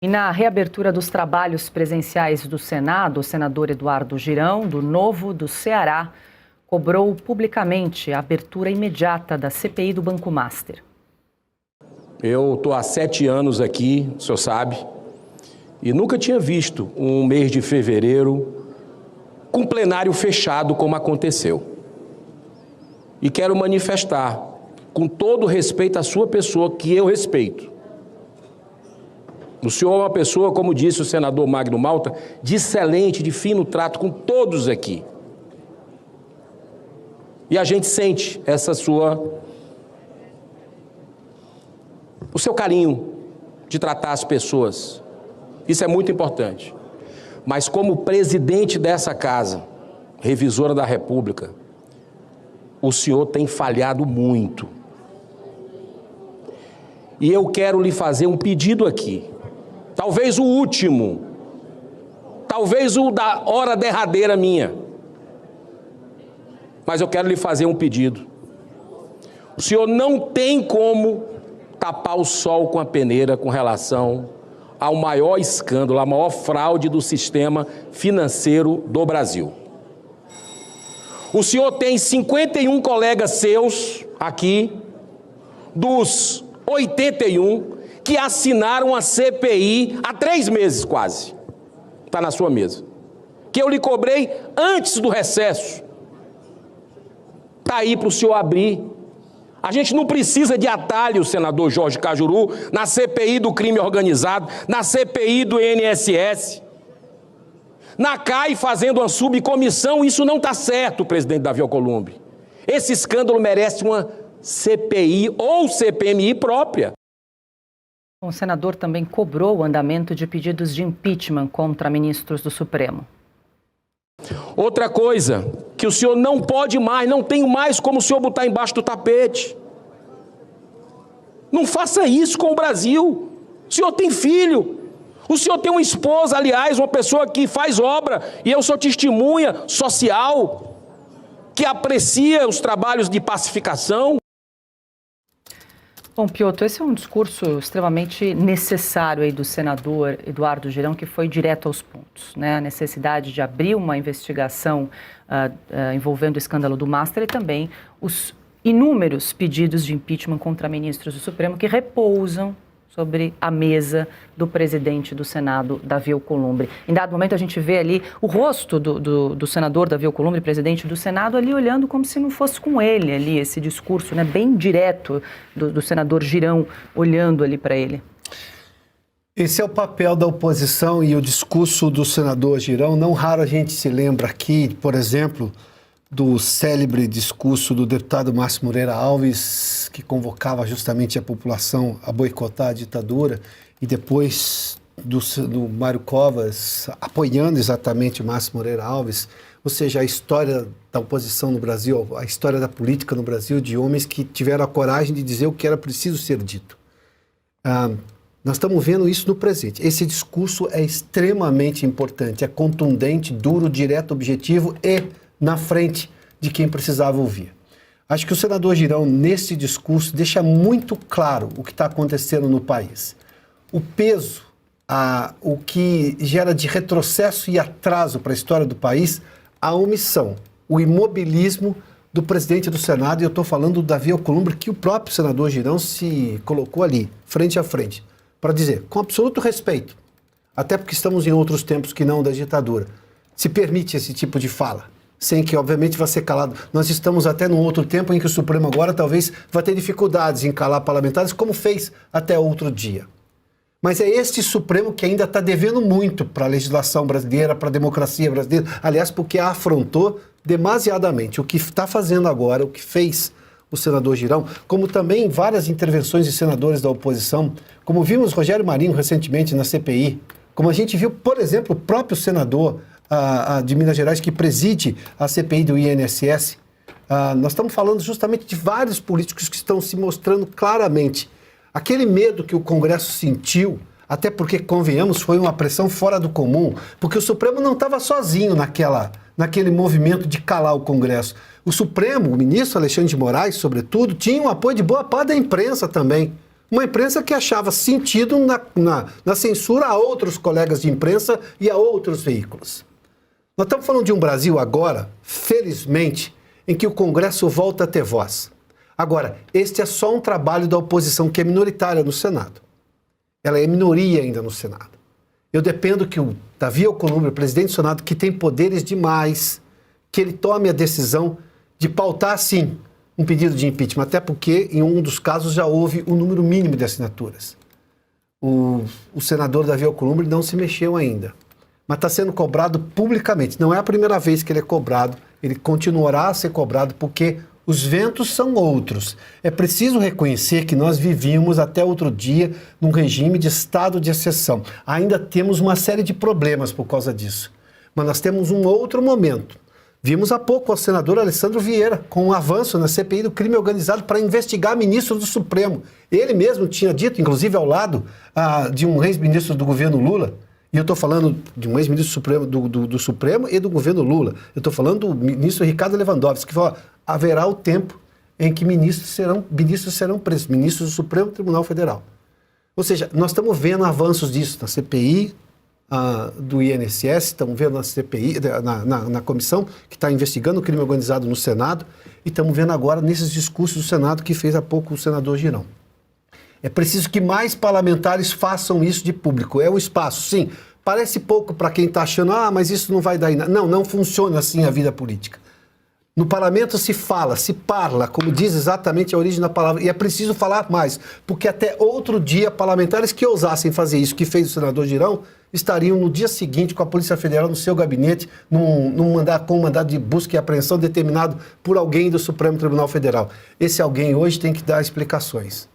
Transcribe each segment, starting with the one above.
E na reabertura dos trabalhos presenciais do Senado, o senador Eduardo Girão, do Novo do Ceará, cobrou publicamente a abertura imediata da CPI do Banco Master. Eu estou há 7 anos aqui, o senhor sabe, e nunca tinha visto um mês de fevereiro com plenário fechado como aconteceu. E quero manifestar, com todo respeito à sua pessoa, que eu respeito. O senhor é uma pessoa, como disse o senador Magno Malta, de excelente, de fino trato com todos aqui. E a gente sente o seu carinho de tratar as pessoas. Isso é muito importante. Mas como presidente dessa casa, revisora da República, o senhor tem falhado muito. E eu quero lhe fazer um pedido aqui. Talvez o último, talvez o da hora derradeira minha. Mas eu quero lhe fazer um pedido. O senhor não tem como tapar o sol com a peneira com relação ao maior escândalo, a maior fraude do sistema financeiro do Brasil. O senhor tem 51 colegas seus aqui, dos 81, que assinaram a CPI há 3 meses quase. Está na sua mesa. Que eu lhe cobrei antes do recesso. Está aí para o senhor abrir. A gente não precisa de atalho, senador Jorge Cajuru, na CPI do crime organizado, na CPI do INSS. Na CAI fazendo uma subcomissão, isso não está certo, presidente Davi Alcolumbre. Esse escândalo merece uma CPI ou CPMI própria. O senador também cobrou o andamento de pedidos de impeachment contra ministros do Supremo. Outra coisa, que o senhor não pode mais, não tem mais como o senhor botar embaixo do tapete. Não faça isso com o Brasil. O senhor tem filho. O senhor tem uma esposa, aliás, uma pessoa que faz obra, e eu sou testemunha social, que aprecia os trabalhos de pacificação. Bom, Piotr, esse é um discurso extremamente necessário aí do senador Eduardo Girão, que foi direto aos pontos, né? A necessidade de abrir uma investigação envolvendo o escândalo do Master e também os inúmeros pedidos de impeachment contra ministros do Supremo que repousam sobre a mesa do presidente do Senado, Davi Alcolumbre. Em dado momento, a gente vê ali o rosto do senador Davi Alcolumbre, presidente do Senado, ali olhando como se não fosse com ele ali, esse discurso, né, bem direto do senador Girão, olhando ali para ele. Esse é o papel da oposição e o discurso do senador Girão. Não raro a gente se lembra aqui, por exemplo, do célebre discurso do deputado Márcio Moreira Alves, que convocava justamente a população a boicotar a ditadura, e depois do Mário Covas apoiando exatamente o Márcio Moreira Alves, ou seja, a história da oposição no Brasil, a história da política no Brasil, de homens que tiveram a coragem de dizer o que era preciso ser dito. Nós estamos vendo isso no presente. Esse discurso é extremamente importante, é contundente, duro, direto, objetivo e na frente de quem precisava ouvir. Acho que o senador Girão, nesse discurso, deixa muito claro o que está acontecendo no país. O peso, o que gera de retrocesso e atraso para a história do país, a omissão, o imobilismo do presidente do Senado, e eu estou falando do Davi Alcolumbre, que o próprio senador Girão se colocou ali, frente a frente, para dizer, com absoluto respeito, até porque estamos em outros tempos que não da ditadura, se permite esse tipo de fala, sem que, obviamente, vá ser calado. Nós estamos até num outro tempo em que o Supremo agora talvez vá ter dificuldades em calar parlamentares, como fez até outro dia. Mas é este Supremo que ainda está devendo muito para a legislação brasileira, para a democracia brasileira, aliás, porque a afrontou demasiadamente. O que está fazendo agora, o que fez o senador Girão, como também várias intervenções de senadores da oposição, como vimos Rogério Marinho recentemente na CPI, como a gente viu, por exemplo, o próprio senador de Minas Gerais, que preside a CPI do INSS, nós estamos falando justamente de vários políticos que estão se mostrando claramente. Aquele medo que o Congresso sentiu, até porque, convenhamos, foi uma pressão fora do comum, porque o Supremo não estava sozinho naquele movimento de calar o Congresso. O Supremo, o ministro Alexandre de Moraes, sobretudo, tinha um apoio de boa parte da imprensa também. Uma imprensa que achava sentido na censura a outros colegas de imprensa e a outros veículos. Nós estamos falando de um Brasil agora, felizmente, em que o Congresso volta a ter voz. Agora, este é só um trabalho da oposição que é minoritária no Senado. Ela é minoria ainda no Senado. Eu dependo que o Davi Alcolumbre, presidente do Senado, que tem poderes demais, que ele tome a decisão de pautar, sim, um pedido de impeachment, até porque em um dos casos já houve o número mínimo de assinaturas. O senador Davi Alcolumbre não se mexeu ainda, mas está sendo cobrado publicamente. Não é a primeira vez que ele é cobrado, ele continuará a ser cobrado porque os ventos são outros. É preciso reconhecer que nós vivíamos até outro dia num regime de estado de exceção. Ainda temos uma série de problemas por causa disso, mas nós temos um outro momento. Vimos há pouco o senador Alessandro Vieira com um avanço na CPI do crime organizado para investigar ministro do Supremo. Ele mesmo tinha dito, inclusive ao lado de um ex-ministro do governo Lula, e eu estou falando de um ex-ministro do Supremo e do governo Lula. Eu estou falando do ministro Ricardo Lewandowski, que falou, haverá o tempo em que ministros serão presos, ministros do Supremo Tribunal Federal. Ou seja, nós estamos vendo avanços disso na CPI, do INSS, estamos vendo na CPI, na comissão que está investigando o crime organizado no Senado, e estamos vendo agora nesses discursos do Senado que fez há pouco o senador Girão. É preciso que mais parlamentares façam isso de público. É o espaço, sim. Parece pouco para quem está achando, mas isso não vai dar em nada. Não, não funciona assim a vida política. No parlamento se fala, se parla, como diz exatamente a origem da palavra, e é preciso falar mais, porque até outro dia parlamentares que ousassem fazer isso que fez o senador Girão estariam no dia seguinte com a Polícia Federal no seu gabinete, com um mandado de busca e apreensão determinado por alguém do Supremo Tribunal Federal. Esse alguém hoje tem que dar explicações.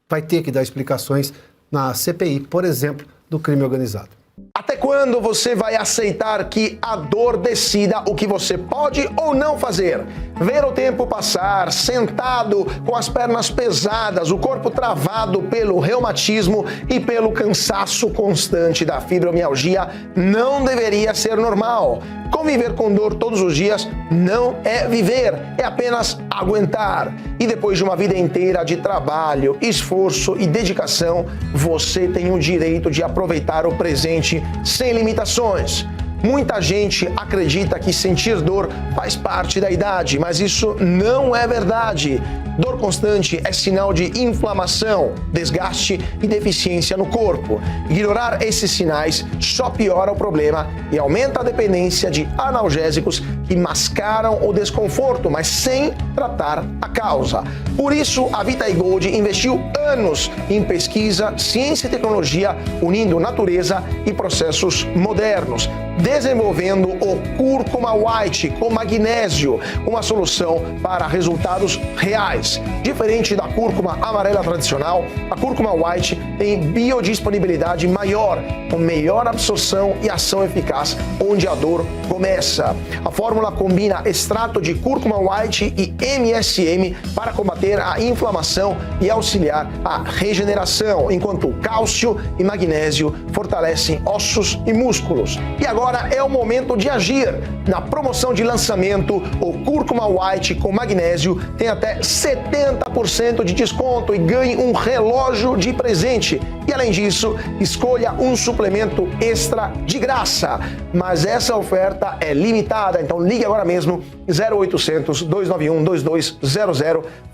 Vai ter que dar explicações na CPI, por exemplo, do crime organizado. Até quando você vai aceitar que a dor decida o que você pode ou não fazer? Ver o tempo passar, sentado, com as pernas pesadas, o corpo travado pelo reumatismo e pelo cansaço constante da fibromialgia não deveria ser normal. Conviver com dor todos os dias não é viver, é apenas aguentar. E depois de uma vida inteira de trabalho, esforço e dedicação, você tem o direito de aproveitar o presente sem limitações. Muita gente acredita que sentir dor faz parte da idade, mas isso não é verdade. Dor constante é sinal de inflamação, desgaste e deficiência no corpo. Ignorar esses sinais só piora o problema e aumenta a dependência de analgésicos que mascaram o desconforto, mas sem tratar a causa. Por isso, a Vitae Gold investiu anos em pesquisa, ciência e tecnologia, unindo natureza e processos modernos, desenvolvendo o Cúrcuma White com magnésio, uma solução para resultados reais. Diferente da cúrcuma amarela tradicional, a Cúrcuma White tem biodisponibilidade maior, com melhor absorção e ação eficaz onde a dor começa. A fórmula combina extrato de Cúrcuma White e MSM para combater a inflamação e auxiliar a regeneração, enquanto cálcio e magnésio fortalecem ossos e músculos. E agora é o momento de agir. Na promoção de lançamento, o Cúrcuma White com magnésio tem até 70% de desconto e ganhe um relógio de presente. E além disso, escolha um suplemento extra de graça. Mas essa oferta é limitada, então ligue agora mesmo 0800 291 2200,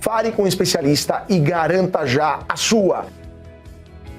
fale com um especialista e garanta já a sua.